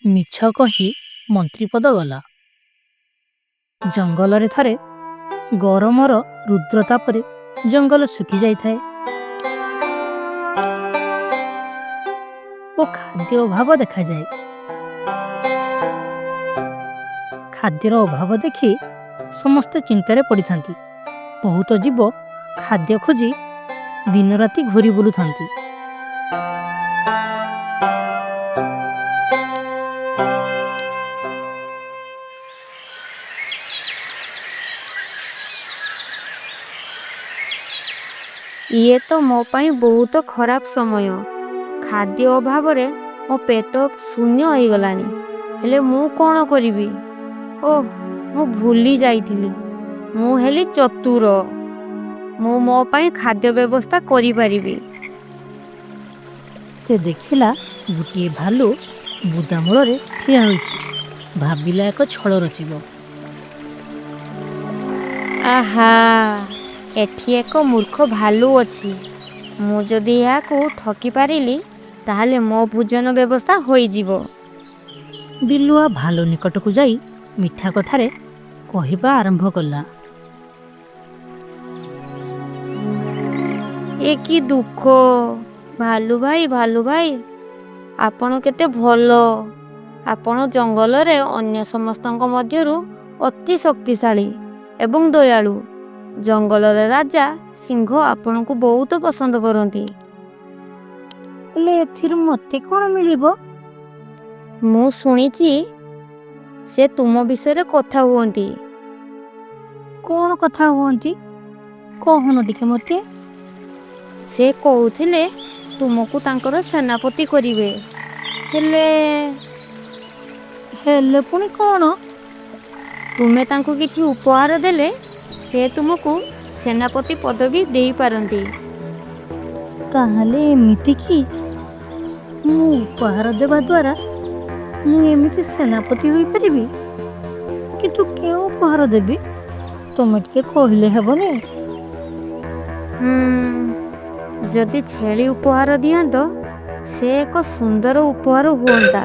ମିଛ କହି ମନ୍ତ୍ରୀପଦ ଗଲା। ଜଙ୍ଗଲରେ ଥରେ ଗରମର ରୁଦ୍ରତାପରେ ଜଙ୍ଗଲ ଶୁଖି ଯାଇଥାଏ ଓ ଖାଦ୍ୟ ଅଭାବ ଦେଖାଯାଏ। ଖାଦ୍ୟର ଅଭାବ ଦେଖି ସମସ୍ତେ ଚିନ୍ତାରେ ପଡ଼ିଥାନ୍ତି। ବହୁତ ଜୀବ ଖାଦ୍ୟ ଖୋଜି ଦିନ ରାତି ଘୁରି ବୁଲୁଥାନ୍ତି। ଇଏ ତ ମୋ ପାଇଁ ବହୁତ ଖରାପ ସମୟ। ଖାଦ୍ୟ ଅଭାବରେ ମୋ ପେଟ ଶୂନ୍ୟ ହେଇଗଲାଣି। ହେଲେ ମୁଁ କ'ଣ କରିବି? ଓଃ, ମୁଁ ଭୁଲି ଯାଇଥିଲି, ମୁଁ ହେଲି ଚତୁର। ମୁଁ ମୋ ପାଇଁ ଖାଦ୍ୟ ବ୍ୟବସ୍ଥା କରିପାରିବି। ସେ ଦେଖିଲା ଗୋଟିଏ ଭାଲୁ ବୁଦା ମୂଳରେ ଠିଆ ହୋଇଛି। ଭାବିଲା ଏକ ଛଳ ରଚିବ। ଆହା, ଏଠି ଏକ ମୂର୍ଖ ଭାଲୁ ଅଛି। ମୁଁ ଯଦି ଏହାକୁ ଠକି ପାରିଲି ତାହେଲେ ମୋ ଭୋଜନ ବ୍ୟବସ୍ଥା ହୋଇଯିବ। ବିଲୁଆ ଭାଲୁ ନିକଟକୁ ଯାଇ ମିଠା କଥାରେ କହିବା ଆରମ୍ଭ କଲା। ଏ କି ଦୁଃଖ! ଭାଲୁ ଭାଇ, ଆପଣ କେତେ ଭଲ। ଆପଣ ଜଙ୍ଗଲରେ ଅନ୍ୟ ସମସ୍ତଙ୍କ ମଧ୍ୟରୁ ଅତି ଶକ୍ତିଶାଳୀ ଏବଂ ଦୟାଳୁ। ଜଙ୍ଗଲର ରାଜା ସିଂହ ଆପଣଙ୍କୁ ବହୁତ ପସନ୍ଦ କରନ୍ତି। ହେଲେ ଏଥିରୁ ମୋତେ କ'ଣ ମିଳିବ? ମୁଁ ଶୁଣିଛି ସେ ତୁମ ବିଷୟରେ କଥା ହୁଅନ୍ତି। କ'ଣ କଥା ହୁଅନ୍ତି? କହୁନ ଟିକେ ମୋତେ। ସେ କହୁଥିଲେ ତୁମକୁ ତାଙ୍କର ସେନାପତି କରିବେ। ହେଲେ ପୁଣି କ'ଣ? ତୁମେ ତାଙ୍କୁ କିଛି ଉପହାର ଦେଲେ ସେ ତୁମକୁ ସେନାପତି ପଦବୀ ଦେଇପାରନ୍ତି। ତାହେଲେ ଏମିତି କି? ମୁଁ ଉପହାର ଦେବା ଦ୍ୱାରା ମୁଁ ଏମିତି ସେନାପତି ହୋଇପାରିବି? କିନ୍ତୁ କେଉଁ ଉପହାର ଦେବି? ତୁମେ ଟିକେ କହିଲେ ହେବନି? ଯଦି ଛେଳି ଉପହାର ଦିଅନ୍ତ ସେ ଏକ ସୁନ୍ଦର ଉପହାର ହୁଅନ୍ତା।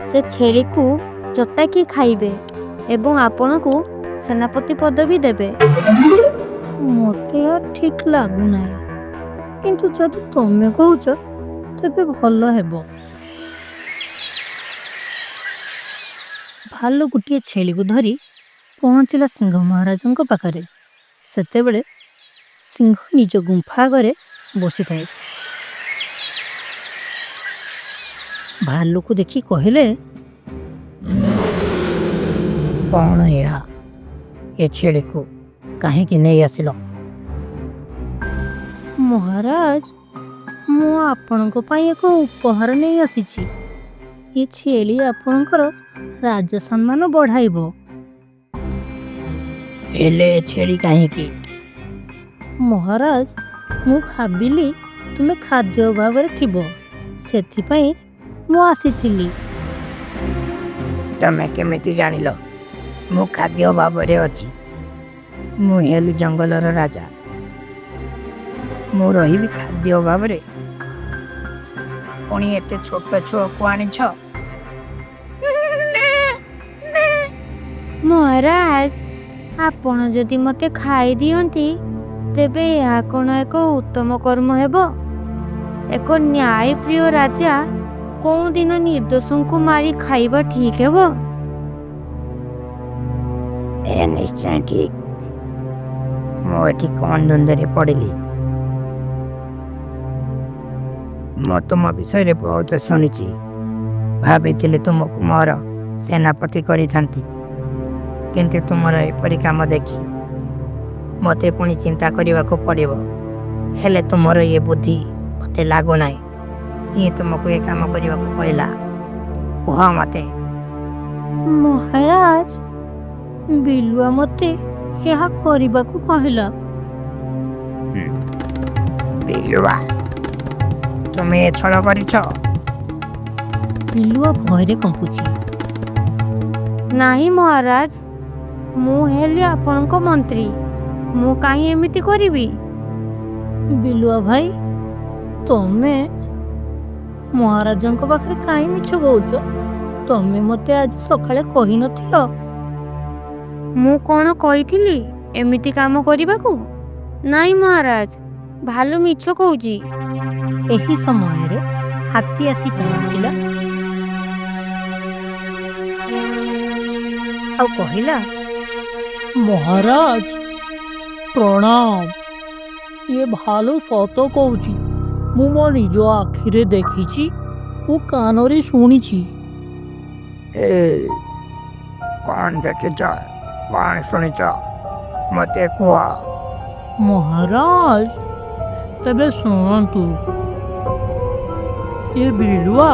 ସେ ଛେଳିକୁ ଚଟାକି ଖାଇବେ ଏବଂ ଆପଣଙ୍କୁ ସେନାପତି ପଦବୀ ଦେବେ। ମୋତେ ଠିକ୍ ଲାଗୁନାହିଁ, କିନ୍ତୁ ଯଦି ତମେ କହୁଛ ତେବେ ଭଲ ହେବ। ଭାଲୁ ଗୋଟିଏ ଛେଳିକୁ ଧରି ପହଞ୍ଚିଲା ସିଂହ ମହାରାଜଙ୍କ ପାଖରେ। ସେତେବେଳେ ସିଂହ ନିଜ ଗୁମ୍ଫା ଆଗରେ ବସିଥାଏ। ଭାଲୁକୁ ଦେଖି କହିଲେ, କ'ଣ ଏହା? ଏ ଛେଳିକୁ କାହିଁକି ନେଇ ଆସିଲ? ମହାରାଜ, ମୁଁ ଆପଣଙ୍କ ପାଇଁ ଏକ ଉପହାର ନେଇ ଆସିଛି। ଏ ଛେଳି ଆପଣଙ୍କର ରାଜ ସମ୍ମାନ ବଢ଼ାଇବ। ହେଲେ ଏ ଛେଳି କାହିଁକି? ମହାରାଜ, ମୁଁ ଭାବିଲି ତୁମେ ଖାଦ୍ୟ ଅଭାବରେ ଥିବ, ସେଥିପାଇଁ ମୁଁ ଆସିଥିଲି। ତମେ କେମିତି ଜାଣିଲ ମୁଁ ଖାଦ୍ୟ ଅଭାବରେ ଅଛି? ମୁଁ ହେଲି ଜଙ୍ଗଲର ରାଜା। ମୁଁ ରହିବି ଖାଦ୍ୟ ଅଭାବରେ? ପୁଣି ଏତେ ଛୋଟ ଛୁଆକୁ ଆଣିଛ? ମହାରାଜ, ଆପଣ ଯଦି ମୋତେ ଖାଇଦିଅନ୍ତି ତେବେ ଏହା କ'ଣ ଏକ ଉତ୍ତମ କର୍ମ ହେବ? ଏକ ନ୍ୟାୟପ୍ରିୟ ରାଜା କେଉଁଦିନ ନିର୍ଦ୍ଦୋଷଙ୍କୁ ମାରି ଖାଇବା ଠିକ୍ ହେବ? ଏହା ନିଶ୍ଚୟ ଠିକ୍। ମୁଁ ଏଠି କ'ଣ ଦ୍ୱନ୍ଦ୍ୱରେ ପଡ଼ିଲି? ମୁଁ ତୁମ ବିଷୟରେ ବହୁତ ଶୁଣିଛି। ଭାବିଥିଲି ତୁମକୁ ମୋର ସେନାପତି କରିଥାନ୍ତି, କିନ୍ତୁ ତୁମର ଏପରି କାମ ଦେଖି ମୋତେ ପୁଣି ଚିନ୍ତା କରିବାକୁ ପଡ଼ିବ। ହେଲେ ତୁମର ଏ ବୁଦ୍ଧି ମୋତେ ଲାଗୁନାହିଁ। କିଏ ତୁମକୁ ଏ କାମ କରିବାକୁ କହିଲା? କୁହ ମୋତେ। ମହାରାଜ, ବିଲୁଆ ମୋତେ ଏହା କରିବାକୁ କହିଲା। ବିଲୁଆ? ତୁମେ ଏ ଛଳ କରିଛ? ବିଲୁଆ ଭୟରେ କମ୍ପୁଛି। ନାହିଁ ମହାରାଜ, ମୁଁ ହେଲି ଆପଣଙ୍କ ମନ୍ତ୍ରୀ। ମୁଁ କାହିଁ ଏମିତି କରିବି? ବିଲୁଆ ଭାଇ, ତମେ ମହାରାଜଙ୍କ ପାଖରେ କାହିଁ ମିଛ କହୁଛ? ତମେ ମତେ ଆଜି ସକାଳେ କହିନଥିଲ? ମୁଁ କ'ଣ କହିଥିଲି ଏମିତି କାମ କରିବାକୁ? ନାଇଁ ମହାରାଜ, ଭାଲୁ ମିଛ କହୁଛି। ଏହି ସମୟରେ ହାତୀ ଆସି ପହଞ୍ଚିଲା ଆଉ କହିଲା, ମହାରାଜ ପ୍ରଣାମ। ଇଏ ଭାଲୁ ସତ କହୁଛି। ମୁଁ ମୋ ନିଜ ଆଖିରେ ଦେଖିଛି ଓ କାନରେ ଶୁଣିଛି। କ'ଣ ଦେଖିଛ, କ'ଣ ଶୁଣିଛ, ମତେ କୁହ। ମହାରାଜ ତେବେ ଶୁଣନ୍ତୁ, ଏ ବିଲୁଆ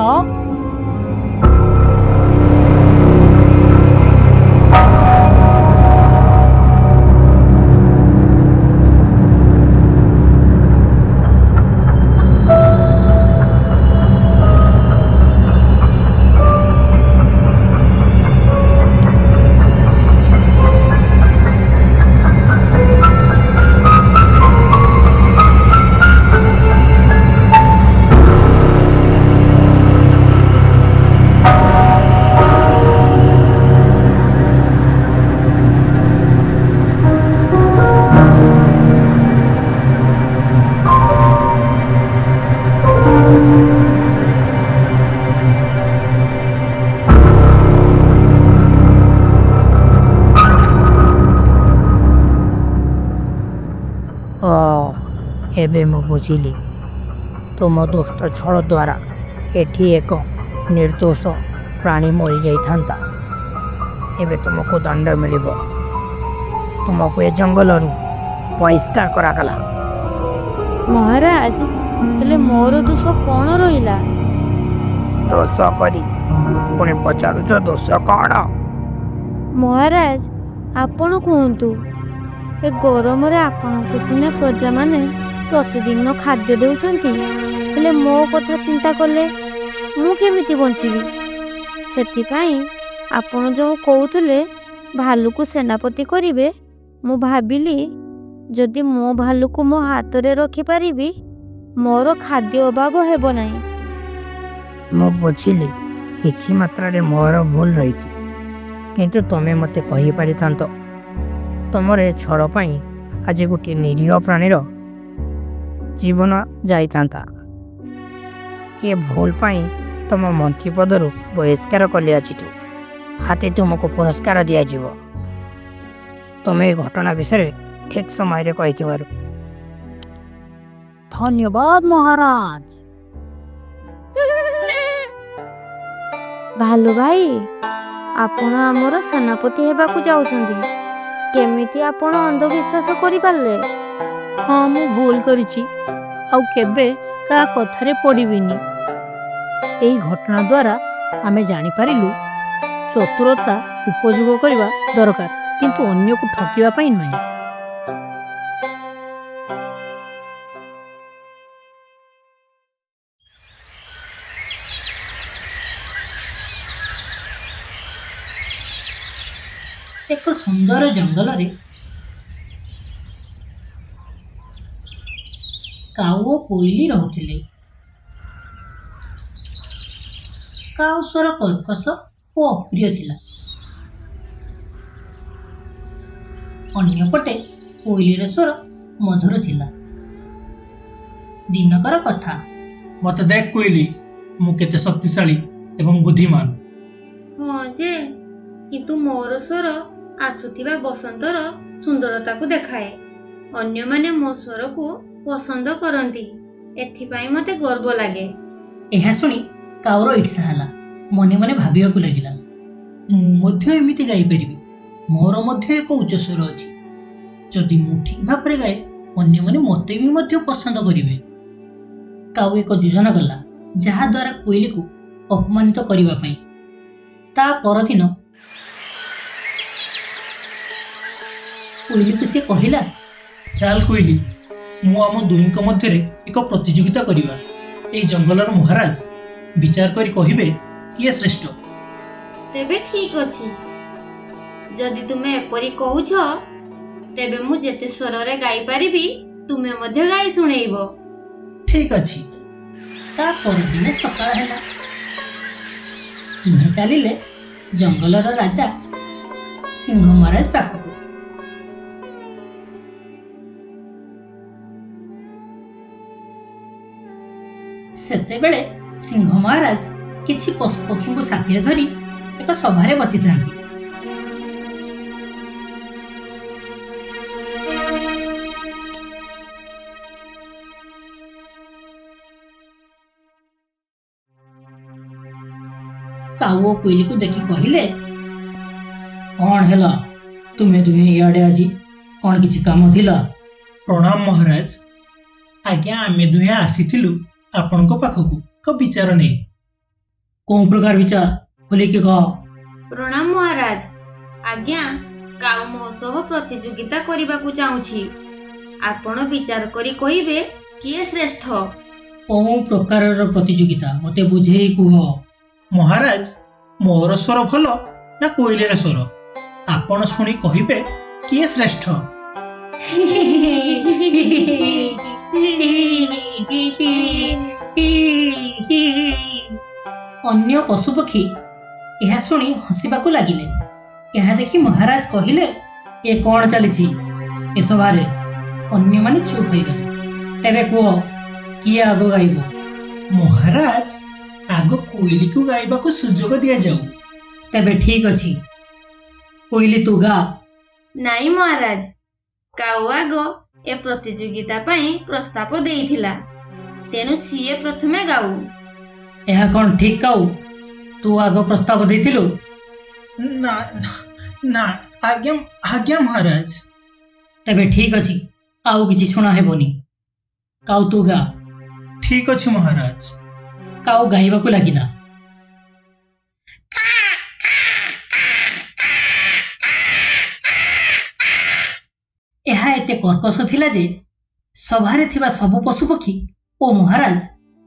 ଏବେ ମୁଁ ବୁଝିଲି, ତୁମ ଦୁଷ୍ଟ ଛଳ ଦ୍ୱାରା ଏଠି ଏକ ନିର୍ଦ୍ଦୋଷ ପ୍ରାଣୀ ମରିଯାଇଥାନ୍ତା। ଏବେ ତୁମକୁ ଦଣ୍ଡ ମିଳିବ। ତୁମକୁ ଏ ଜଙ୍ଗଲରୁ ବହିଷ୍କାର କରାଗଲା। ମହାରାଜ, ହେଲେ ମୋର ଦୋଷ କ'ଣ ରହିଲା? ଦୋଷ କରି ପୁଣି ପଚାରୁଛ ଦୋଷ କ'ଣ? ମହାରାଜ, ଆପଣ କୁହନ୍ତୁ। ଏ ଗରମରେ ଆପଣଙ୍କୁ ସିନା ପ୍ରଜାମାନେ ପ୍ରତିଦିନ ଖାଦ୍ୟ ଦେଉଛନ୍ତି, ହେଲେ ମୋ କଥା ଚିନ୍ତା କଲେ ମୁଁ କେମିତି ବଞ୍ଚିବି? ସେଥିପାଇଁ ଆପଣ ଯେଉଁ କହୁଥିଲେ ଭାଲୁକୁ ସେନାପତି କରିବେ, ମୁଁ ଭାବିଲି ଯଦି ମୋ ଭାଲୁକୁ ମୋ ହାତରେ ରଖିପାରିବି ମୋର ଖାଦ୍ୟ ଅଭାବ ହେବ ନାହିଁ। ମୁଁ ବୁଝିଲି କିଛି ମାତ୍ରାରେ ମୋର ଭୁଲ ରହିଛି, କିନ୍ତୁ ତୁମେ ମୋତେ କହିପାରିଥାନ୍ତ ତୁମର ଏ ଛଳ ପାଇଁ ଆଜି ଗୋଟିଏ ନିରୀହ ପ୍ରାଣୀର ଜୀବନ ଯାଇଥାନ୍ତା। ଏ ଭୁଲ ପାଇଁ ତୁମ ମନ୍ତ୍ରୀ ପଦରୁ ବହିଷ୍କାର କଲେ। ଆଜିଠୁ ହାତୀ ତୁମକୁ ପୁରସ୍କାର ଦିଆଯିବ। ତୁମେ ଏ ଘଟଣା ବିଷୟରେ ଠିକ୍ ସମୟରେ କହିଥିବାରୁ। ଧନ୍ୟବାଦ ମହାରାଜ। ଭାଲୁ ଭାଇ, ଆପଣ ଆମର ସେନାପତି ହେବାକୁ ଯାଉଛନ୍ତି। କେମିତି ଆପଣ ଅନ୍ଧବିଶ୍ୱାସ କରିପାରିଲେ? ହଁ, ମୁଁ ଭୁଲ କରିଛି, ଆଉ କେବେ କାହା କଥାରେ ପଡ଼ିବିନି। ଏହି ଘଟଣା ଦ୍ୱାରା ଆମେ ଜାଣିପାରିଲୁ ଚତୁରତା ଉପଯୋଗ କରିବା ଦରକାର, କିନ୍ତୁ ଅନ୍ୟକୁ ଠକିବା ପାଇଁ ନୁହେଁ। ଏକ ସୁନ୍ଦର ଜଙ୍ଗଲରେ କାଉ ଓ କୋଇଲି ରହୁଥିଲେ। କାଉ ସ୍ୱର କର୍କଶ ଓ ଅପ୍ରିୟ ଥିଲା। ଅନ୍ୟପଟେ କୋଇଲିର ସ୍ୱର ମଧୁର ଥିଲା। ଦିନକର କଥା। ମତେ ଦେଖ କୋଇଲି, ମୁଁ କେତେ ଶକ୍ତିଶାଳୀ ଏବଂ ବୁଦ୍ଧିମାନ। ହଁ ଯେ, କିନ୍ତୁ ମୋର ସ୍ୱର ଆସୁଥିବା ବସନ୍ତର ସୁନ୍ଦରତାକୁ ଦେଖାଏ। ଅନ୍ୟମାନେ ମୋ ସ୍ୱରକୁ ପସନ୍ଦ କରନ୍ତି, ଏଥିପାଇଁ ମୋତେ ଗର୍ବ ଲାଗେ। ଏହା ଶୁଣି କାଉର ଇର୍ଷା ହେଲା। ମନେ ମନେ ଭାବିବାକୁ ଲାଗିଲା, ମୁଁ ମଧ୍ୟ ଏମିତି ଗାଇପାରିବି। ମୋର ମଧ୍ୟ ଏକ ଉଚ୍ଚ ସ୍ୱର ଅଛି। ଯଦି ମୁଁ ଠିକ୍ ଭାବରେ ଗାଏ, ଅନ୍ୟମାନେ ମୋତେ ବି ମଧ୍ୟ ପସନ୍ଦ କରିବେ। କାଉ ଏକ ଯୋଜନା କଲା, ଯାହା ଦ୍ୱାରା କୋଇଲିକୁ ଅପମାନିତ କରିବା ପାଇଁ। ତା ପରଦିନ କୋଇଲିକୁ ସେ କହିଲା, ଚାଲ କୋଇଲି, ମୁଁ ଆମ ଦୁହିଁଙ୍କ ମଧ୍ୟରେ ଏକ ପ୍ରତିଯୋଗିତା କରିବା। ଏହି ଜଙ୍ଗଲର ମହାରାଜ ବିଚାର କରି କହିବେ କିଏ ଶ୍ରେଷ୍ଠ। ତେବେ ଠିକ୍ ଅଛି। ଯଦି ତୁମେ ଏପରି କହୁଛ, ତେବେ ମୁଁ ଯେତେ ସ୍ୱରରେ ଗାଇପାରିବି ତୁମେ ମଧ୍ୟ ଗାଇ ଶୁଣେଇବ। ଠିକ୍ ଅଛି। ତା ପରଦିନ ସକାଳ ହେଲା। ଦୁହେଁ ଚାଲିଲେ ଜଙ୍ଗଲର ରାଜା ସିଂହ ମହାରାଜ ପାଖକୁ। ସେତେବେଳେ ସିଂହ ମହାରାଜ କିଛି ପଶୁପକ୍ଷୀଙ୍କୁ ସାଥିରେ ଧରି ଏକ ସଭାରେ ବସିଥାନ୍ତି। କାଉ ଓ କୋଇଲିକୁ ଦେଖି କହିଲେ, କଣ ହେଲା? ତୁମେ ଦୁହେଁ ଇଆଡେ ଆଜି? କଣ କିଛି କାମ ଥିଲା? ପ୍ରଣାମ ମହାରାଜ। ଆଜ୍ଞା, ଆମେ ଦୁହେଁ ଆସିଥିଲୁ ଆପଣଙ୍କ ପାଖକୁ ଏକ ବିଚାର ନେଇ। କୋଉ ପ୍ରକାର ବିଚାର? ଖୋଲିକି କହ। ପ୍ରଣାମ ମହାରାଜ। ଆଜ୍ଞା, କାଉ ମୋ ସହ ପ୍ରତିଯୋଗିତା କରିବାକୁ ଚାହୁଁଛି। ଆପଣ ବିଚାର କରି କହିବେ କିଏ ଶ୍ରେଷ୍ଠ। କୋଉ ପ୍ରକାରର ପ୍ରତିଯୋଗିତା ମତେ ବୁଝେଇ କୁହ। ମହାରାଜ, ମୋର ସ୍ୱର ଭଲ ନା କୋଇଲିର ସ୍ୱର? ଆପଣ ଶୁଣି କହିବେ କିଏ ଶ୍ରେଷ୍ଠ। ଅନ୍ୟ ପଶୁପକ୍ଷୀ ଏହା ଶୁଣି ହସିବାକୁ ଲାଗିଲେ। ଏହା ଦେଖି ମହାରାଜ କହିଲେ, ଏ କଣ ଚାଲିଛି ଏ ସଭାରେ? ଅନ୍ୟମାନେ ଚୁପ୍ ହୋଇଗଲେ। ତେବେ କୁହ, କିଏ ଆଗ ଗାଇବ? ମହାରାଜ, ଆଗ କୋଇଲିକୁ ଗାଇବାକୁ ସୁଯୋଗ ଦିଆଯାଉ। ତେବେ ଠିକ ଅଛି, କୋଇଲି ତୁ ଗା। ନାଇଁ ମହାରାଜ, କାଉ ଆଗ ଏ ପ୍ରତିଯୋଗିତା ପାଇଁ ପ୍ରସ୍ତାବ ଦେଇଥିଲା, ତେଣୁ ସିଏ ପ୍ରଥମେ ଗାଉ। ଏହା କଣ ଠିକ କାଉ? ତୁ ଆଗ ପ୍ରସ୍ତାବ ଦେଇଥିଲୁ? ନା ନା ଆଜ୍ଞା ଆଜ୍ଞା ମହାରାଜ। ତେବେ ଠିକ ଅଛି, ଆଉ କିଛି ଶୁଣା ହେବନି। କାଉ ତୁ ଗା। ଠିକ ଅଛି ମହାରାଜ। କାଉ ଗାଇବାକୁ ଲାଗିଲା। ଏହା ଏତେ କର୍କଶ ଥିଲା ଯେ ସଭାରେ ଥିବା ସବୁ ପଶୁପକ୍ଷୀ ଓ ମହାରାଜ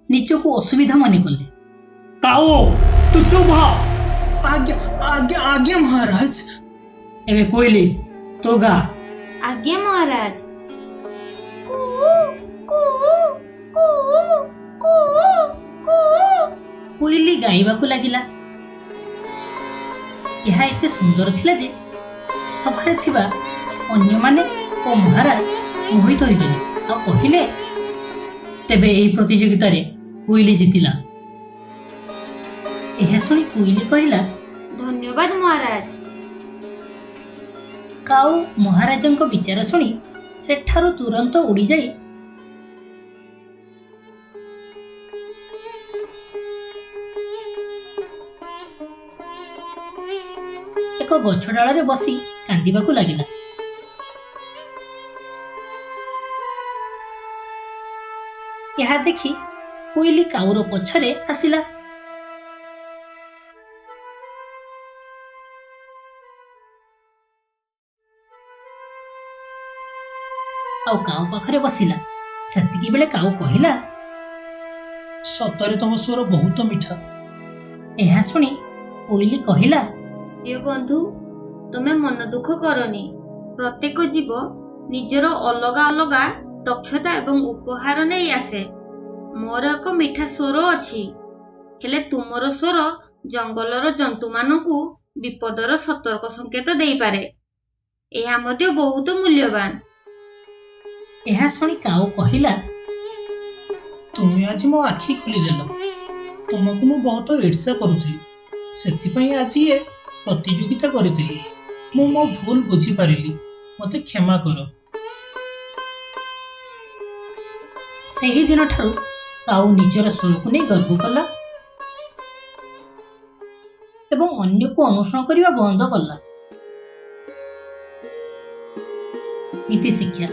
ନିଜକୁ ଅସୁବିଧା ମନେ କଲେ। କାଉ ତୁ ଚୁପ୍ ହ। ଆଜ୍ଞା ଆଜ୍ଞା ଆଜ୍ଞା ମହାରାଜ। ଏବେ କୋଇଲି ତୁ ଗା। ଆଜ୍ଞା ମହାରାଜ। କୋଇଲି ଗାଇବାକୁ ଲାଗିଲା। ଏହା ଏତେ ସୁନ୍ଦର ଥିଲା ଯେ ସଭାରେ ଥିବା ଅନ୍ୟମାନେ ଓ ମହାରାଜ ମୋହିତ ହୋଇଗଲେ ଆଉ କହିଲେ, ତେବେ ଏହି ପ୍ରତିଯୋଗିତାରେ କୋଇଲି ଜିତିଲା। ଏହା ଶୁଣି କୋଇଲି କହିଲା, ଧନ୍ୟବାଦ ମହାରାଜ। କାଉ ମହାରାଜଙ୍କ ବିଚାର ଶୁଣି ସେଠାରୁ ତୁରନ୍ତ ଉଡ଼ିଯାଇ ଏକ ଗଛ ଡାଳରେ ବସି କାନ୍ଦିବାକୁ ଲାଗିଲା। ଏହା ଦେଖି କୋଇଲି କାଉର ପଛରେ ଆସିଲା। ଆଉ କାଉ ପାଖରେ ବସିଲା। ସେତିକି ବେଳେ କାଉ କହିଲା, ସତରେ ତମ ସ୍ୱର ବହୁତ ମିଠା। ଏହା ଶୁଣି କୋଇଲି କହିଲା, ପ୍ରିୟ ବନ୍ଧୁ, ତୁମେ ମନ ଦୁଃଖ କରନି। ପ୍ରତ୍ୟେକ ଜୀବ ନିଜର ଅଲଗା ଅଲଗା ଦକ୍ଷତା ଏବଂ ଉପହାର ନେଇ ଆସେ। ମୋର ଏକ ମିଠା ସ୍ୱର ଅଛି, ହେଲେ ତୁମର ସ୍ୱର ଜଙ୍ଗଲର ଜନ୍ତୁମାନଙ୍କୁ ବିପଦର ସତର୍କ ସଂକେତ ଦେଇପାରେ। ଏହା ମଧ୍ୟ ବହୁତ ମୂଲ୍ୟବାନ। ଏହା ଶୁଣି କାଉ କହିଲା, ତୁମେ ଆଜି ମୋ ଆଖି ଖୋଲିଦେଲ। ତୁମକୁ ମୁଁ ବହୁତ ଈର୍ଷା କରୁଥିଲି, ସେଥିପାଇଁ ଆଜି ଏ ପ୍ରତିଯୋଗିତା କରିଥିଲି। ମୁଁ ମୋ ଭୁଲ ବୁଝିପାରିଲି, ମୋତେ କ୍ଷମା କର। ସେହି ଦିନଠାରୁ କାଉ ନିଜର ସ୍ୱରକୁ ନେଇ ଗର୍ବ କଲା ଏବଂ ଅନ୍ୟକୁ ଅନୁସରଣ କରିବା ବନ୍ଦ କଲା। ନୀତି ଶିକ୍ଷା,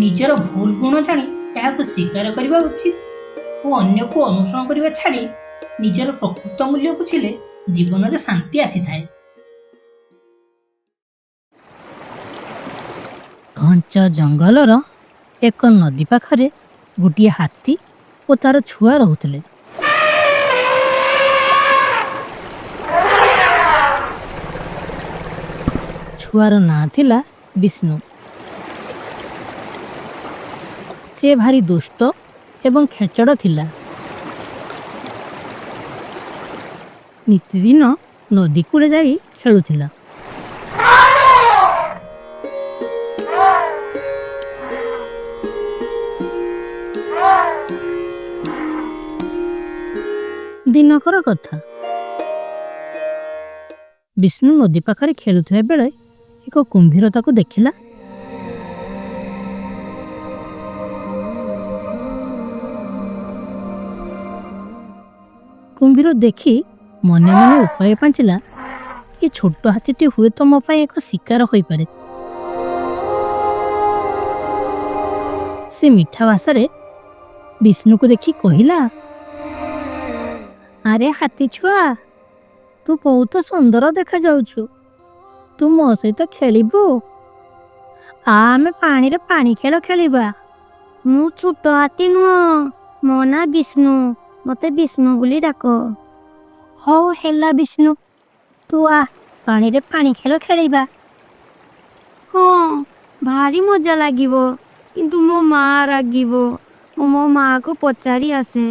ନିଜର ଭୁଲ ଗୁଣ ଜାଣି ଏହାକୁ ସ୍ୱୀକାର କରିବା ଉଚିତ ଓ ଅନ୍ୟକୁ ଅନୁସରଣ କରିବା ଛାଡ଼ି ନିଜର ପ୍ରକୃତ ମୂଲ୍ୟ ବୁଝିଲେ ଜୀବନରେ ଶାନ୍ତି ଆସିଥାଏ। ଘଞ୍ଚ ଜଙ୍ଗଲର ଏକ ନଦୀ ପାଖରେ ଗୋଟିଏ ହାତୀ ଓ ତାର ଛୁଆ ରହୁଥିଲେ। ଛୁଆର ନାଁ ଥିଲା ବିଷ୍ଣୁ। ସେ ଭାରି ଦୁଷ୍ଟ ଏବଂ ଖେଚଡ଼ ଥିଲା। ନିତିଦିନ ନଦୀ କୂଳେ ଯାଇ ଖେଳୁଥିଲା। ଦିନକର କଥା, ବିଷ୍ଣୁ ନଦୀ ପାଖରେ ଖେଳୁଥିବା ବେଳେ ଏକ କୁମ୍ଭୀର ତାକୁ ଦେଖିଲା। କୁମ୍ଭୀର ଦେଖି ମନେ ମନେ ଉପାୟ ପାଞ୍ଚିଲା, ଏ ଛୋଟ ହାତୀଟି ହୁଏତ ମୋ ପାଇଁ ଏକ ଶିକାର ହୋଇପାରେ। ସେ ମିଠା ଭାଷାରେ ବିଷ୍ଣୁକୁ ଦେଖି କହିଲା, ଆରେ ହାତୀ ଛୁଆ, ତୁ ବହୁତ ସୁନ୍ଦର ଦେଖାଯାଉଛୁ। ତୁ ମୋ ସହିତ ଖେଳିବୁ? ଆମେ ପାଣିରେ ପାଣି ଖେଳ ଖେଳିବା। ମୁଁ ଛୋଟ ହାତୀ ନୁହଁ, ମୋ ନାଁ ବିଷ୍ଣୁ, ମତେ ବିଷ୍ଣୁ ବୋଲି ଡାକ। ହଉ ହେଲା ବିଷ୍ଣୁ, ତୁ ଆ ପାଣିରେ ପାଣି ଖେଳ ଖେଳିବା। ହଁ, ଭାରି ମଜା ଲାଗିବ, କିନ୍ତୁ ମୋ ମା ରାଗିବ। ମୁଁ ମୋ ମାକୁ ପଚାରି ଆସେ।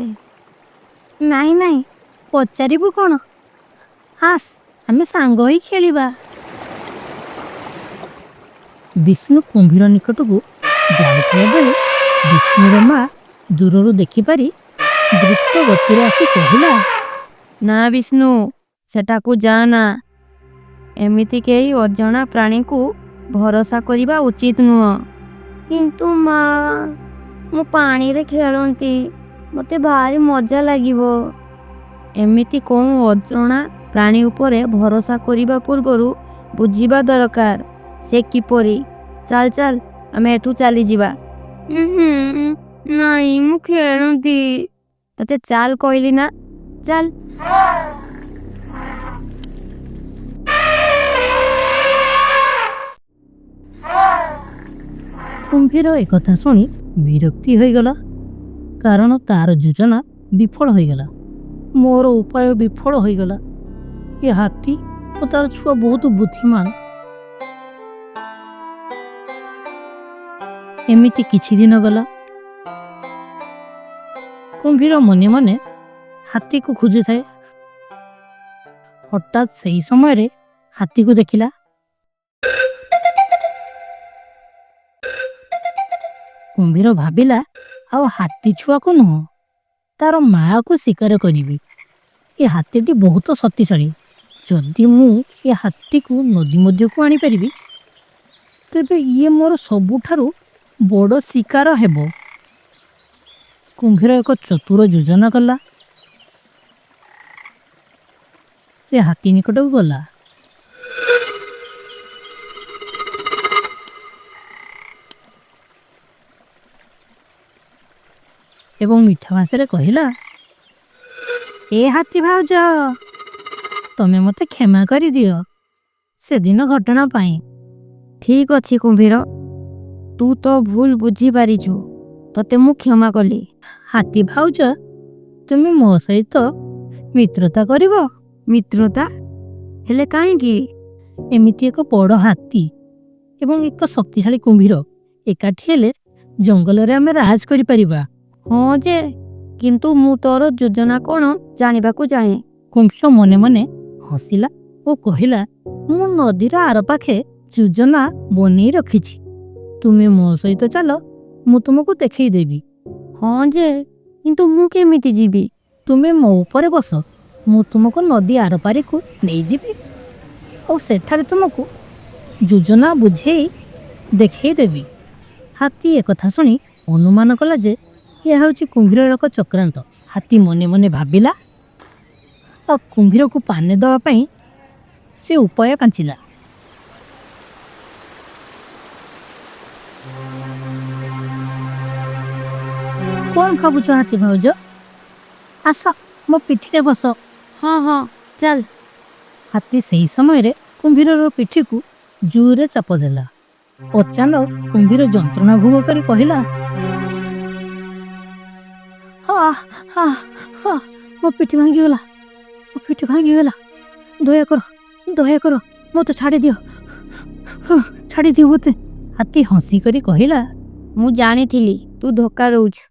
ନାଇଁ ନାଇଁ, ପଚାରିବୁ କ'ଣ? ଆସ, ଆମେ ସାଙ୍ଗ ହୋଇ ଖେଳିବା। ବିଷ୍ଣୁ କୁମ୍ଭୀର ନିକଟକୁ ଯାଉଥିବା ବେଳେ ବିଷ୍ଣୁର ମା ଦୂରରୁ ଦେଖିପାରି ଦ୍ରୁତ ଗତିରେ ଆସି କହିଲା, ନା ବିଷ୍ଣୁ, ସେଟାକୁ ଯାଆନା। ଏମିତି କେହି ଅଜଣା ପ୍ରାଣୀକୁ ଭରସା କରିବା ଉଚିତ ନୁହଁ। କିନ୍ତୁ ମା, ମୁଁ ପାଣିରେ ଖେଳନ୍ତି, ମତେ ଭାରି ମଜା ଲାଗିବ। ଏମିତି କେଉଁ ଅଜଣା ପ୍ରାଣୀ ଉପରେ ଭରସା କରିବା ପୂର୍ବରୁ ବୁଝିବା ଦରକାର ସେ କିପରି। ଚାଲ ଚାଲ, ଆମେ ଏଠୁ ଚାଲିଯିବା। ନାଇଁ, ମୁଁ ଖେଳନ୍ତି। ତତେ ଚାଲ କହିଲି ନା, ଚାଲ। କୁମ୍ଭୀର ekଥା ଶୁଣି ବିରକ୍ତି ହୋଇଗଲା, କାରଣ ତାର ଯୋଜନା ବିଫଳ ହୋଇଗଲା। ମୋର ଉପାୟ ବିଫଳ ହୋଇଗଲା। ଏ ହାତୀ ଓ ତାର ଛୁଆ ବହୁତ ବୁଦ୍ଧିମାନ। ଏମିତି କିଛି ଦିନ ଗଲା। କୁମ୍ଭୀର ମନେ ମନେ ହାତୀକୁ ଖୋଜୁଥାଏ। ହଠାତ୍ ସେହି ସମୟରେ ହାତୀକୁ ଦେଖିଲା। କୁମ୍ଭୀର ଭାବିଲା, ଆଉ ହାତୀ ଛୁଆକୁ ନୁହଁ, ତାର ମାଆକୁ ଶିକାର କରିବି। ଏ ହାତୀଟି ବହୁତ ଶକ୍ତିଶାଳୀ। ଯଦି ମୁଁ ଏ ହାତୀକୁ ନଦୀ ମଧ୍ୟକୁ ଆଣିପାରିବି, ତେବେ ଇଏ ମୋର ସବୁଠାରୁ ବଡ଼ ଶିକାର ହେବ। କୁମ୍ଭୀର ଏକ ଚତୁର ଯୋଜନା କଲା। ସେ ହାତୀ ନିକଟକୁ ଗଲା। ଏବଂ ମିଠା ଭାଷାରେ କହିଲା, ଏ ହାତୀ ଭାଉଜ, ତମେ ମୋତେ କ୍ଷମା କରିଦିଅ ସେଦିନ ଘଟଣା ପାଇଁ। ଠିକ ଅଛି କୁମ୍ଭୀର, ତୁ ତ ଭୁଲ ବୁଝିପାରିଛୁ, ତତେ ମୁଁ କ୍ଷମା କଲି। ହାତୀ ଭାଉଜ, ତୁମେ ମୋ ସହିତ ମିତ୍ରତା କରିବ? ମିତ୍ରତା? ହେଲେ କାହିଁକି? ଏମିତି ଏକ ବଡ଼ ହାତୀ ଏବଂ ଏକ ଶକ୍ତିଶାଳୀ କୁମ୍ଭୀର ଏକାଠି ହେଲେ ଜଙ୍ଗଲରେ ଆମେ ରାଜ କରିପାରିବା। ହଁ ଯେ, କିନ୍ତୁ ମୁଁ ତୋର ଯୋଜନା କ'ଣ ଜାଣିବାକୁ ଚାହେଁ। କୁମ୍ଭୀର ମନେ ମନେ ହସିଲା ଓ କହିଲା, ମୁଁ ନଦୀର ଆରପାଖେ ଯୋଜନା ବନେଇ ରଖିଛି। ତୁମେ ମୋ ସହିତ ଚାଲ, ମୁଁ ତୁମକୁ ଦେଖେଇ ଦେବି। ହଁ ଯେ, କିନ୍ତୁ ମୁଁ କେମିତି ଯିବି? ତୁମେ ମୋ ଉପରେ ବସ, ମୁଁ ତୁମକୁ ନଦୀ ଆରପାରିକୁ ନେଇଯିବି ଆଉ ସେଠାରେ ତୁମକୁ ଯୋଜନା ବୁଝେଇ ଦେଖେଇ ଦେବି। ହାତୀ ekଥା ଶୁଣି ଅନୁମାନ କଲା ଯେ ଏହା ହେଉଛି କୁମ୍ଭୀରର ଏକ ଚକ୍ରାନ୍ତ। ହାତୀ ମନେ ମନେ ଭାବିଲା ଆଉ କୁମ୍ଭୀରକୁ ପାନେ ଦେବା ପାଇଁ ସେ ଉପାୟ ପାଞ୍ଚିଲା। କ'ଣ ଭାବୁଛ ହାତୀ ଭାଉଜ? ଆସ, ମୋ ପିଠିରେ ବସ। ହଁ ହଁ, ଚାଲ। ହାତୀ ସେହି ସମୟରେ କୁମ୍ଭୀରର ପିଠିକୁ ଜୋରରେ ଚାପ ଦେଲା। ଅଚାନକ କୁମ୍ଭୀର ଯନ୍ତ୍ରଣା ଭୋଗ କରି କହିଲା, ମୋ ପିଠି ଭାଙ୍ଗିଗଲା, ମୋ ପିଠି ଭାଙ୍ଗିଗଲା। ଦୟାକର ମୋତେ ଛାଡ଼ିଦିଅ, ଛାଡ଼ିଦିଅ ମୋତେ। ହାତୀ ହସି କରି କହିଲା, ମୁଁ ଜାଣିଥିଲି ତୁ ଧୋକା ଦଉଛୁ।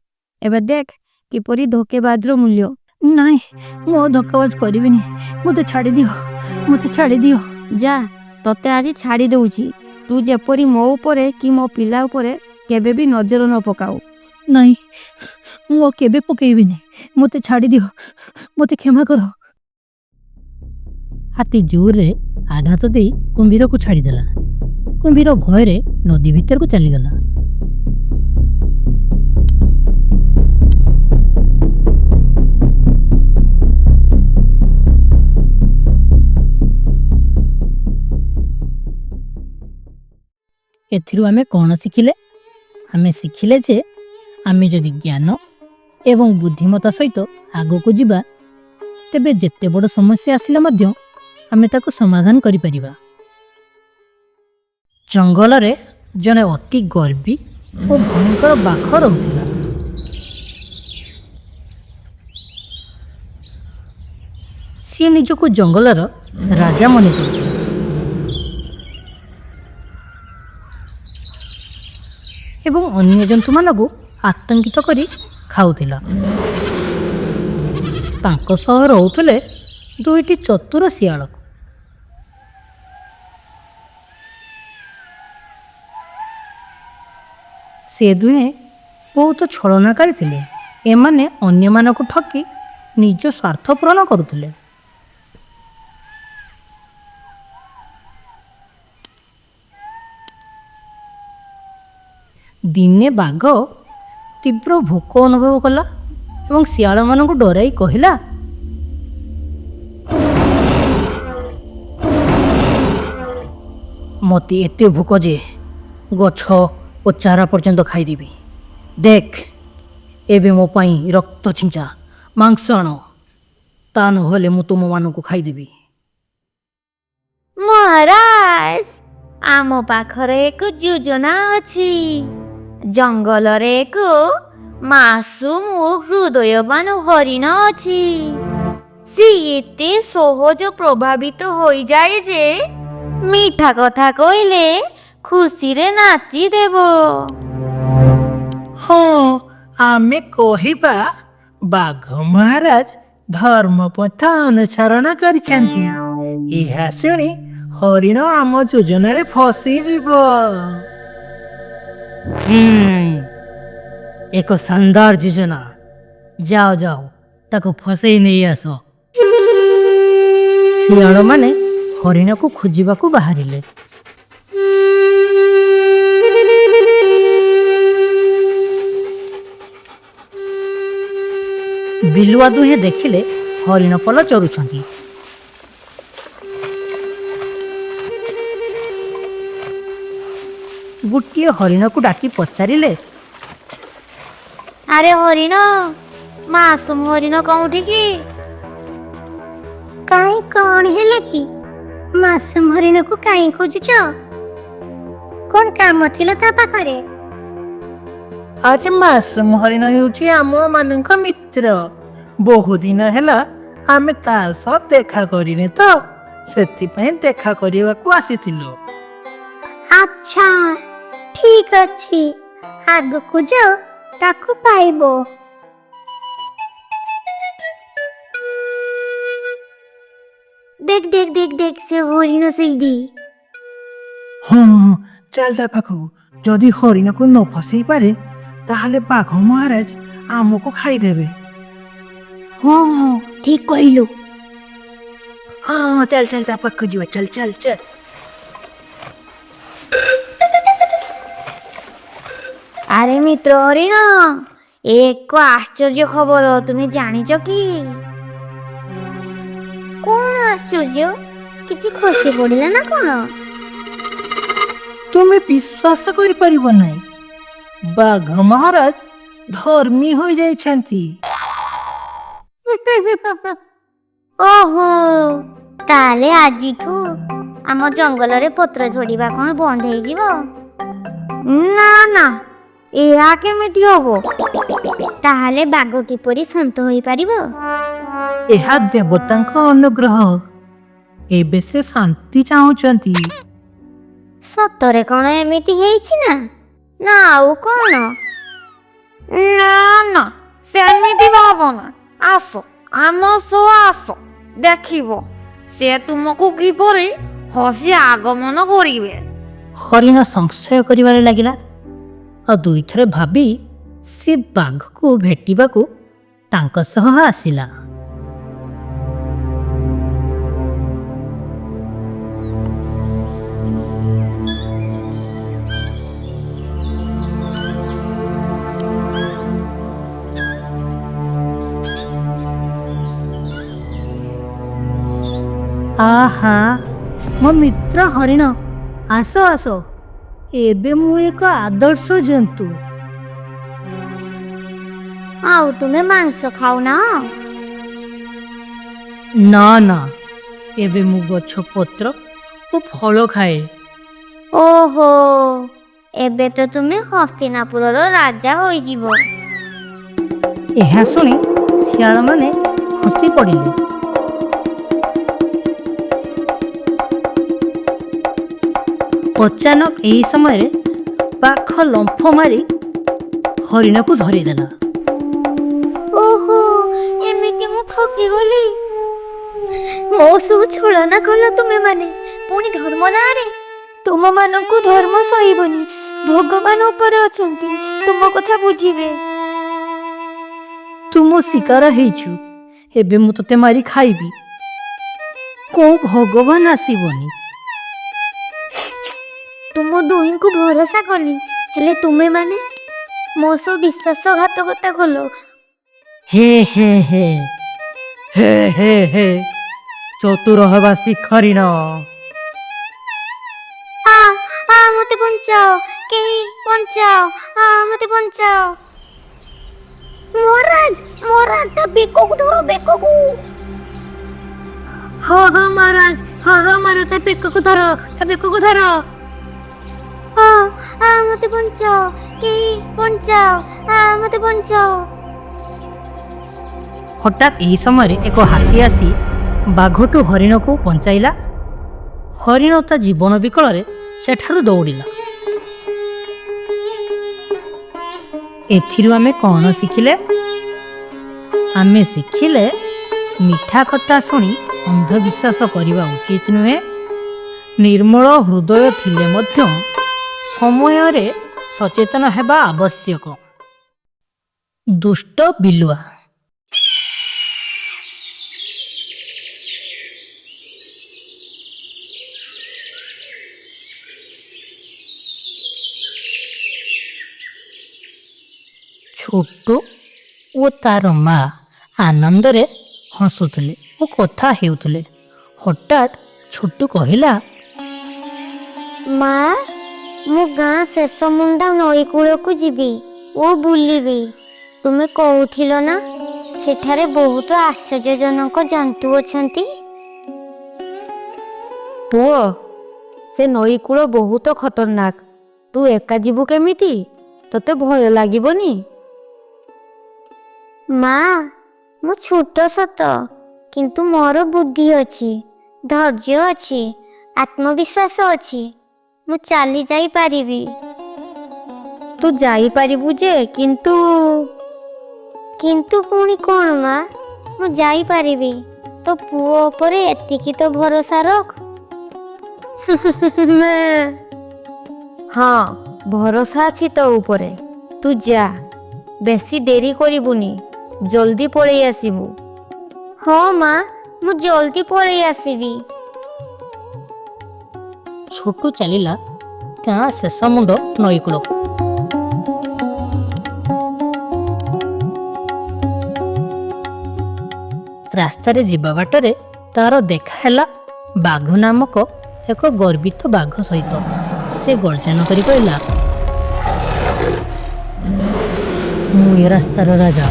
ଏବେ ଦେଖ କିପରି ଧୋକେବାଜର ମୂଲ୍ୟ। ନାଇଁ ମୁଁ ଆଉ ଧକ୍କାବାଜ କରିବିନି। ମୋତେ ଛାଡ଼ିଦିଅ, ମୋତେ ଛାଡ଼ିଦିଅ। ଯା, ତତେ ଆଜି ଛାଡ଼ି ଦଉଛି। ତୁ ଯେପରି ମୋ ଉପରେ କି ମୋ ପିଲା ଉପରେ କେବେ ବି ନଜର ନ ପକାଉ। ନାଇଁ, ମୁଁ ଆଉ କେବେ ପକେଇବିନି। ମୋତେ ଛାଡ଼ିଦିଅ, ମୋତେ କ୍ଷମା କର। ହାତୀ ଜୋରରେ ଆଘାତ ଦେଇ କୁମ୍ଭୀରକୁ ଛାଡ଼ିଦେଲା। କୁମ୍ଭୀର ଭୟରେ ନଦୀ ଭିତରକୁ ଚାଲିଗଲା। ଏଥିରୁ ଆମେ କ'ଣ ଶିଖିଲେ? ଆମେ ଶିଖିଲେ ଯେ ଆମେ ଯଦି ଜ୍ଞାନ ଏବଂ ବୁଦ୍ଧିମତା ସହିତ ଆଗକୁ ଯିବା, ତେବେ ଯେତେ ବଡ଼ ସମସ୍ୟା ଆସିଲେ ମଧ୍ୟ ଆମେ ତାକୁ ସମାଧାନ କରିପାରିବା। ଜଙ୍ଗଲରେ ଜଣେ ଅତି ଗର୍ବୀ ଓ ଭୟଙ୍କର ବାଘ ରହୁଥିଲା। ସିଏ ନିଜକୁ ଜଙ୍ଗଲର ରାଜା ମନେ କରୁଥିଲା। ଏବଂ ଅନ୍ୟ ଜନ୍ତୁମାନଙ୍କୁ ଆତଙ୍କିତ କରି ଖାଉଥିଲା। ତାଙ୍କ ସହ ରହୁଥିଲେ ଦୁଇଟି ଚତୁର ଶିଆଳ। ସେ ଦୁହେଁ ବହୁତ ଛଳନାକାରୀ ଥିଲେ। ଏମାନେ ଅନ୍ୟମାନଙ୍କୁ ଠକି ନିଜ ସ୍ୱାର୍ଥ ପୂରଣ କରୁଥିଲେ। ଦିନେ ବାଘ ତୀବ୍ର ଭୋକ ଅନୁଭବ କଲା ଏବଂ ଶିଆଳମାନଙ୍କୁ ଡରାଇ କହିଲା, ମୋତେ ଏତେ ଭୋକ ଯେ ଗଛ ଓ ଚାରା ପର୍ଯ୍ୟନ୍ତ ଖାଇଦେବି। ଦେଖ, ଏବେ ମୋ ପାଇଁ ରକ୍ତ ଛିଞ୍ଚା ମାଂସ ଆଣ, ତା ନହେଲେ ମୁଁ ତୁମମାନଙ୍କୁ ଖାଇଦେବି। ମହାରାଜ, ଆମ ପାଖରେ ଏକ ଯୋଜନା ଅଛି। ଜଙ୍ଗଲରେ ଏକ ମାସୁମ ଓ ହୃଦୟବାନ ହରିଣ ଅଛି। ସେ ଏତେ ସହଜ ପ୍ରଭାବିତ ହୋଇଯାଏ ଯେ ମିଠା କଥା କହିଲେ ଖୁସିରେ ନାଚିଦେବ। ହଁ, ଆମେ କହିବା ବାଘ ମହାରାଜ ଧର୍ମପଥ ଅନୁସରଣ କରିଛନ୍ତି। ଏହା ଶୁଣି ହରିଣ ଆମ ଯୋଜନାରେ ଫସିଯିବ। ଏକ ଶାନଦାର ଯୋଜନା। ଯାଅ ଯାଅ, ତାକୁ ଫସେଇ ନେଇ ଆସ। ଶିଆଳମାନେ ହରିଣକୁ ଖୋଜିବାକୁ ବାହାରିଲେ। ବିଲୁଆ ଦୁହେଁ ଦେଖିଲେ ହରିଣ ପଲ ଚରୁଛନ୍ତି। ଗୋଟିଏ ହରିଣକୁ ଡାକି ପଚାରିଲେ, ଆରେ ହରିଣ, ମାସୁମ ହରିଣ କୋଉଠି କି? କାଇଁ କଣ ହେଲା କି? ମାସୁମ ହରିଣକୁ କାଇଁ ଖୋଜୁଛ? କଣ କାମ ଥିଲା ତା ପାଖରେ? ଆରେ ମାସୁମ ହରିଣ ହେଉଛି ଆମ ମାନଙ୍କ ମିତ୍ର। ବହୁ ଦିନ ହେଲା ଆମେ ତା ସହ ଦେଖା କରିନେ ତ, ସେଥିପାଇଁ ଦେଖା କରିବାକୁ ଆସିଥିଲୁ। ଆଚ୍ଛା, ଠିକ ଅଛି, ଆଗକୁ ଯାଅ, ତାକୁ ପାଇବ। দেখ দেখ দেখ দেখ, ସେ ହରିଣ ସେଇଠି। ହଁ, ଚାଲ ତା ପାଖକୁ। ଯଦି ହରିଣକୁ ନ ଫସେଇ ପାରେ, ତାହେଲେ ବାଘ ମହାରାଜ ଆମକୁ ଖାଇଦେବେ। ହଁ ହଁ, ଠିକ କହିଲୁ। ହଁ, ଚାଲ ଚାଲ ତା ପାଖକୁ ଯିବା। ଚାଲ ଚାଲ ଚାଲ। ଆରେ ମିତ୍ର ହରିଣ, ଏକ ଆଶ୍ଚର୍ଯ୍ୟ ଖବର ତୁମେ ଜାଣିଛ କି? କଣ ଆଶ୍ଚର୍ଯ୍ୟ? କିଛି ଖସି ପଡିଲା ନା କଣ? ତୁମେ ବିଶ୍ୱାସ କରିପାରିବ ନାହିଁ, ବାଘ ମହାରାଜ ଧର୍ମୀ ହୋଇଯାଇଛନ୍ତି। ଓହୋ, ତାହେଲେ ଆଜିଠୁ ଆମ ଜଙ୍ଗଲରେ ପତ୍ର ଝଡ଼ିବା କ'ଣ ବନ୍ଦ ହେଇଯିବ? ନା ନା, ଏହା କେମିତି ହବ? ତାହେଲେ ବାଘ କିପରି ଶାନ୍ତ ହୋଇପାରିବ? ଏହା ଦେବତାଙ୍କ ଅନୁଗ୍ରହ। ଏବେ ସେ ଶାନ୍ତି ଚାହୁଁଛନ୍ତି। ସତରେ କ'ଣ ଏମିତି ହେଇଛି ନା? ନା ଆଉ କ'ଣ? ନା ନା, ସେମିତି ହବ ନା। ଆସ ଆମ ସହ ଆସ ଦେଖିବ ସେ ତୁମକୁ କିପରି ହସି ଆଗମନ କରିବେ। ହରିଣ ସଂଶୟ କରିବାରେ ଲାଗିଲା ଆଉ ଦୁଇଥର ଭାବି ସେ ବାଘକୁ ଭେଟିବାକୁ ତାଙ୍କ ସହ ଆସିଲା। ଆହା ମୋ ମିତ୍ର ହରିଣ, ଆସ ଆସ, ଏବେ ମୁଁ ଏକ ଆଦର୍ଶ ଜନ୍ତୁ। ଆଉ ତୁମେ ମାଂସ ଖାଉନା? ନା ନା, ଏବେ ମୁଁ ଗଛ ପତ୍ର ଓ ଫଳ ଖାଏ। ଓହୋ, ଏବେ ତ ତୁମେ ହସ୍ତିନାପୁରର ରାଜା ହୋଇଯିବ। ଏହା ଶୁଣି ଶିଆଳମାନେ ହସି ପଡ଼ିଲେ। ଅଚାନକ ଏହି ସମୟରେ ବାଘ ଲମ୍ଫ ମାରି ହରିଣକୁ ଧରିଦେଲା। ଓହୋ, ଏମିତି ମୁଁ ଠକିଗଲି। ମୋ ସହ ଛଳନା କଲ ତୁମେମାନେ, ପୁଣି ଧର୍ମ ନାଁରେ। ତୁମମାନଙ୍କୁ ଧର୍ମ ସହିବନି। ଭଗବାନ ଉପରେ ଅଛନ୍ତି, ତୁମ କଥା ବୁଝିବେ। ତୁ ମୋ ଶିକାର ହେଇଛୁ, ଏବେ ମୁଁ ତତେ ମାରି ଖାଇବି। କୋଉ ଭଗବାନ ଆସିବନି। ତୁମ ଦୁହିଁଙ୍କୁ ଭରସା କଲି, ହେଲେ ତୁମେମାନେ ମୋ ସହ ବିଶ୍ୱାସଘାତକତା କଲ। ହେ ହେ ହେ ହେ ହେ ହେ, ଚତୁର ହେବା ଶିଖ ହରିଣ। ମତେ ବଞ୍ଚାଅ, କେହି ବଞ୍ଚାଅ, ମତେ ବଞ୍ଚାଅ। ମହାରାଜ, ମହାରାଜ, ତା ବେକକୁ ଧର, ବେକକୁ। ହଁ ହଁ ମହାରାଜ, ହଁ ହଁ ମହାରାଜ, ତା ବେକକୁ ଧର, ତା ବେକକୁ ଧର। ମତେ ବଞ୍ଚାଅ, କେହି ବଞ୍ଚାଅ, ମତେ ବଞ୍ଚାଅ। ହଠାତ୍ ଏହି ସମୟରେ ଏକ ହାତୀ ଆସି ବାଘଠୁ ହରିଣକୁ ବଞ୍ଚାଇଲା। ହରିଣ ତା ଜୀବନ ବିକଳରେ ସେଠାରୁ ଦୌଡ଼ିଲା। ଏଥିରୁ ଆମେ କ'ଣ ଶିଖିଲେ? ଆମେ ଶିଖିଲେ ମିଠା କଥା ଶୁଣି ଅନ୍ଧବିଶ୍ୱାସ କରିବା ଉଚିତ ନୁହେଁ। ନିର୍ମଳ ହୃଦୟ ଥିଲେ ମଧ୍ୟ ସମୟରେ ସଚେତନ ହେବା ଆବଶ୍ୟକ। ଦୁଷ୍ଟ ବିଲୁଆ। ଛୋଟୁ ଓ ତାର ମା ଆନନ୍ଦରେ ହସୁଥିଲେ ଓ କଥା ହେଉଥିଲେ। ହଠାତ୍ ଛୋଟୁ କହିଲା, ମା, ମୁଁ ଗାଁ ଶେଷ ମୁଣ୍ଡା ନଈ କୂଳକୁ ଯିବି ଓ ବୁଲିବି। ତୁମେ କହୁଥିଲ ନା ସେଠାରେ ବହୁତ ଆଶ୍ଚର୍ଯ୍ୟଜନକ ଜନ୍ତୁ ଅଛନ୍ତି। ପୁଅ, ସେ ନଈ କୂଳ ବହୁତ ଖତରନାକ। ତୁ ଏକା ଯିବୁ କେମିତି? ତତେ ଭୟ ଲାଗିବନି? ମା, ମୁଁ ଛୋଟ ସତ, କିନ୍ତୁ ମୋର ବୁଦ୍ଧି ଅଛି, ଧୈର୍ଯ୍ୟ ଅଛି, ଆତ୍ମବିଶ୍ୱାସ ଅଛି। ମୁଁ ଚାଲି ଯାଇପାରିବି। ତୁ ଯାଇପାରିବୁ ଯେ, କିନ୍ତୁ ପୁଣି କ'ଣ ମା? ମୁଁ ଯାଇପାରିବି। ତୋ ପୁଅ ଉପରେ ଏତିକି ତ ଭରସା ରଖ। ହଁ, ଭରସା ଅଛି ତୋ ଉପରେ। ତୁ ଯା, ବେଶୀ ଡେରି କରିବୁନି, ଜଲ୍ଦି ପଳେଇ ଆସିବୁ। ହଁ ମା, ମୁଁ ଜଲ୍ଦି ପଳେଇ ଆସିବି। ଛୋଟୁ ଚାଲିଲା ଗାଁ ଶେଷ ମୁଣ୍ଡ ନଈ କୂଳକୁ। ରାସ୍ତାରେ ଯିବା ବାଟରେ ତାର ଦେଖା ହେଲା ବାଘ ନାମକ ଏକ ଗର୍ବିତ ବାଘ ସହିତ। ସେ ଗର୍ଜନ କରି କହିଲା, ମୁଁ ଏ ରାସ୍ତାର ରାଜା।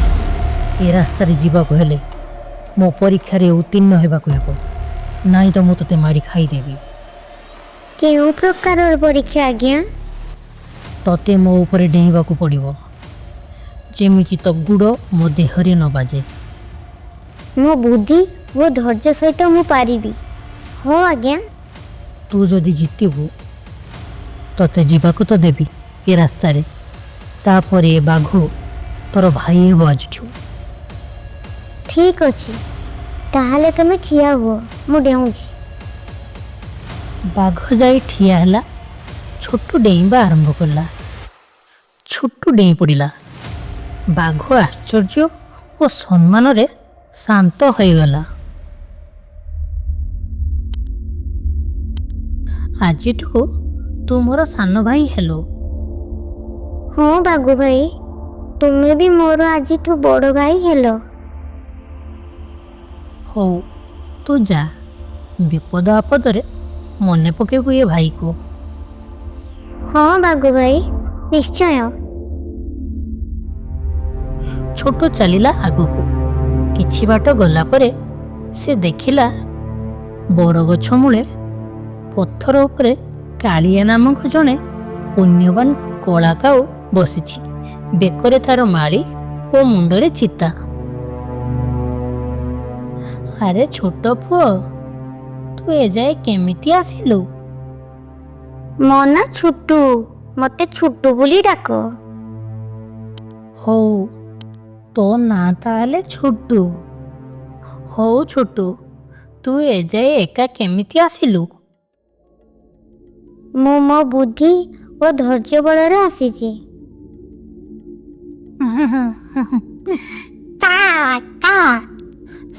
ଏ ରାସ୍ତାରେ ଯିବାକୁ ହେଲେ ମୋ ପରୀକ୍ଷାରେ ଉତ୍ତୀର୍ଣ୍ଣ ହେବାକୁ ହେବ, ନାଇଁ ତ ମୁଁ ତୋତେ ମାରି ଖାଇଦେବି। କେଉଁ ପ୍ରକାରର ପରୀକ୍ଷା ଆଜ୍ଞା? ତତେ ମୋ ଉପରେ ଡେଇଁବାକୁ ପଡ଼ିବ, ଯେମିତି ତ ଗୁଡ଼ ମୋ ଦେହରେ ନ ବାଜେ। ମୋ ବୁଦ୍ଧି ଓ ଧୈର୍ଯ୍ୟ ସହିତ ମୁଁ ପାରିବି। ହଁ ଆଜ୍ଞା। ତୁ ଯଦି ଜିତିବୁ ତତେ ଯିବାକୁ ତ ଦେବି ଏ ରାସ୍ତାରେ, ତାପରେ ଏ ବାଘ ତୋର ଭାଇ ହେବ ଆଜିଠୁ। ଠିକ୍ ଅଛି, ତାହେଲେ ତମେ ଠିଆ ହୁଅ, ମୁଁ ଡେଉଁଛି। ବାଘ ଯାଇ ଠିଆ ହେଲା। ଛୋଟୁ ଡେଇଁବା ଆରମ୍ଭ କଲା। ଛୋଟୁ ଡେଇଁ ପଡ଼ିଲା। ବାଘ ଆଶ୍ଚର୍ଯ୍ୟ ଓ ସମ୍ମାନରେ ଶାନ୍ତ ହୋଇଗଲା। ଆଜିଠୁ ତୁ ମୋର ସାନ ଭାଇ ହେଲୁ। ହଁ ବାଘ ଭାଇ, ତୁମେ ବି ମୋର ଆଜିଠୁ ବଡ଼ ଭାଇ ହେଲ। ହଉ, ତୁ ଯା। ବିପଦ ଆପଦରେ ମନେ ପକେଇବୁ ଏ ଭାଇକୁ। ହଁ ବାଘ ଭାଇ, ନିଶ୍ଚୟ। ଛୋଟୁ ଚାଲିଲା ଆଗକୁ। କିଛି ବାଟ ଗଲା ପରେ ସେ ଦେଖିଲା ବରଗଛ ମୂଳେ ପଥର ଉପରେ କାଳିଆ ନାମକ ଜଣେ ପୁଣ୍ୟବାନ କଳା କାଉ ବସିଛି। ବେକରେ ତାର ମାଳି ଓ ମୁଣ୍ଡରେ ଚିତା। ଆରେ ଛୋଟ ପୁଅ, ତୁ ଏଯାଏ କେମିତି ଆସିଲୁ? ମୋ ନାଁ ଛୁଟୁ, ମତେ ଛୁଟୁ ବୋଲି ଡାକ। ହଉ, ତୋ ନାଁ ତାହେଲେ ଛୋଟୁ। ହଉ ଛୋଟୁ, ତୁ ଏଯାଏ ଏକା କେମିତି ଆସିଲୁ? ମୁଁ ମୋ ବୁଦ୍ଧି ଓ ଧୈର୍ଯ୍ୟ ବଳରେ ଆସିଛି।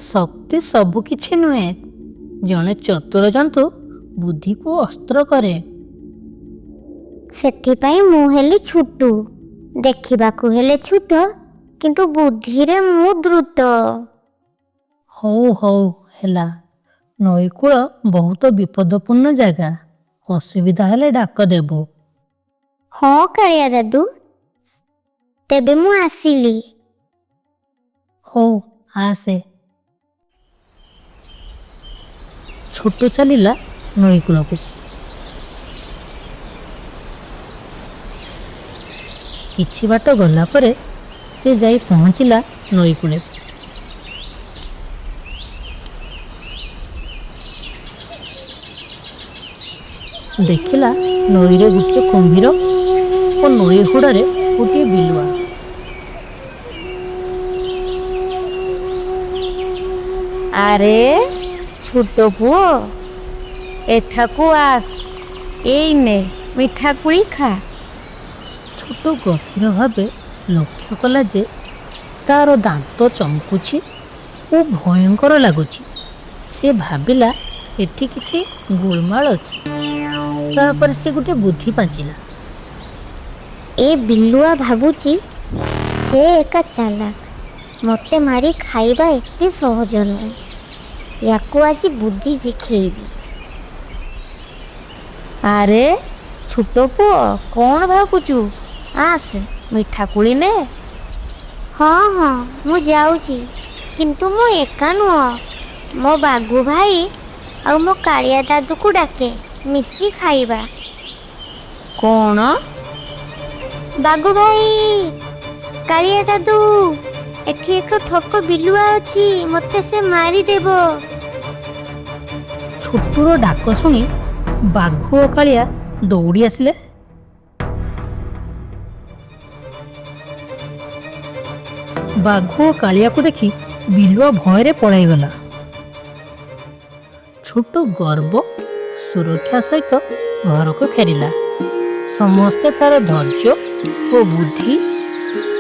ଶକ୍ତି ସବୁ କିଛି ନୁହେଁ। ଜଣେ ଚତୁର ଜନ୍ତୁ ବୁଦ୍ଧିକୁ ଅସ୍ତ୍ର କରେ। ସେଥିପାଇଁ ମୁଁ ହେଲି ଛୁଟୁ। ଦେଖିବାକୁ ହେଲେ ଛୋଟ, କିନ୍ତୁ ବୁଦ୍ଧିରେ ମୁଁ ଦ୍ରୁତ। ହଉ ହଉ ହେଲା। ନଈକୂଳ ବହୁତ ବିପଦପୂର୍ଣ୍ଣ ଜାଗା। ଅସୁବିଧା ହେଲେ ଡାକ ଦେବୁ। ହଁ କାଳିଆ ଦାଦୁ, ତେବେ ମୁଁ ଆସିଲି। ହଉ, ଆସେ। ଛୋଟୁ ଚାଲିଲା ନଈକୂଳକୁ। କିଛି ବାଟ ଗଲା ପରେ ସେ ଯାଇ ପହଞ୍ଚିଲା ନଈକୂଳେ। ଦେଖିଲା ନଈରେ ଗୋଟିଏ କୁମ୍ଭୀର ଓ ନଈ ହୁଡ଼ାରେ ଗୋଟିଏ ବିଲୁଆ। ଆରେ ଛୋଟ ପୁଅ, ଏଠାକୁ ଆସ। ଏଇ ନେ, ମିଠା କୁଳି ଖା। ଛୋଟ ଗଭୀର ଭାବେ ଲକ୍ଷ୍ୟ କଲା ଯେ ତାର ଦାନ୍ତ ଚମକୁଛି ଓ ଭୟଙ୍କର ଲାଗୁଛି। ସେ ଭାବିଲା ଏଠି କିଛି ଗୋଳମାଳ ଅଛି। ତାପରେ ସେ ଗୋଟେ ବୁଦ୍ଧି ପାଞ୍ଚିଲା। ଏ ବିଲୁଆ ଭାବୁଛି ସେ ଏକା ଚାଲାକ, ମତେ ମାରି ଖାଇବା ଏତେ ସହଜ ନୁହେଁ। ୟାକୁ ଆଜି ବୁଦ୍ଧି ଶିଖେଇବି। ଆରେ ଛୋଟ ପୁଅ, କ'ଣ ଭାବୁଛୁ? ଆସ, ମିଠା କୁଳି ନେ। ହଁ ହଁ, ମୁଁ ଯାଉଛି, କିନ୍ତୁ ମୁଁ ଏକା ନୁହଁ। ମୋ ବାଘୁ ଭାଇ ଆଉ ମୋ କାଳିଆ ଦାଦୁକୁ ଡାକେ, ମିଶି ଖାଇବା। କ'ଣ? ବାଘୁ ଭାଇ, କାଳିଆ ଦାଦୁ, ଏଠି ଏକ ଠକ ବିଲୁଆ ଅଛି, ମତେ ସେ ମାରିଦେବ। ଛୋଟୁର ଡାକ ଶୁଣି ବାଘ ଓ କାଳିଆ ଦୌଡ଼ି ଆସିଲେ। ବାଘ ଓ କାଳିଆକୁ ଦେଖି ବିଲୁଆ ଭୟରେ ପଳାଇଗଲା। ଛୋଟ ଗର୍ବ ଓ ସୁରକ୍ଷା ସହିତ ଘରକୁ ଫେରିଲା। ସମସ୍ତେ ତାର ଧୈର୍ଯ୍ୟ ଓ ବୁଦ୍ଧି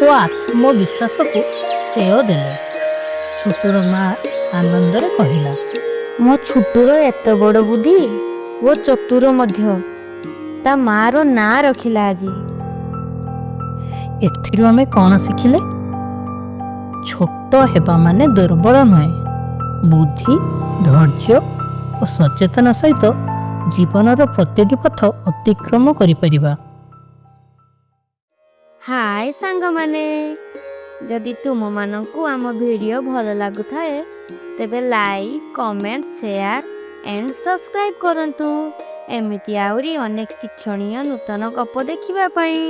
ଓ ଆତ୍ମବିଶ୍ୱାସକୁ ଶ୍ରେୟ ଦେଲେ। ଛୋଟୁର ମା ଆନନ୍ଦରେ କହିଲା, ମୋ ଛୋଟୁର ଏତେ ବଡ଼ ବୁଦ୍ଧି ଓ ଚତୁର ମଧ୍ୟ। ତା ମାର ନାଁ ରଖିଲା ଆଜି। ଏଥିରୁ ଆମେ କ'ଣ ଶିଖିଲେ? ଛୋଟ ହେବା ମାନେ ଦୁର୍ବଳ ନୁହେଁ। ବୁଦ୍ଧି, ଧୈର୍ଯ୍ୟ ଓ ସଚେତନ ସହିତ ଜୀବନର ପ୍ରତିଟି ପଥ ଅତିକ୍ରମ କରିପାରିବା। ହାଏ ସାଙ୍ଗମାନେ, ଯଦି ତୁମମାନଙ୍କୁ ଆମ ଭିଡ଼ିଓ ଭଲ ଲାଗୁଥାଏ ତେବେ like, comment, share and subscribe କରନ୍ତୁ। ଏମିତି ଆହୁରି ଅନେକ ଶିକ୍ଷଣୀୟ ନୂତନ ଗପ ଦେଖିବା ପାଇଁ।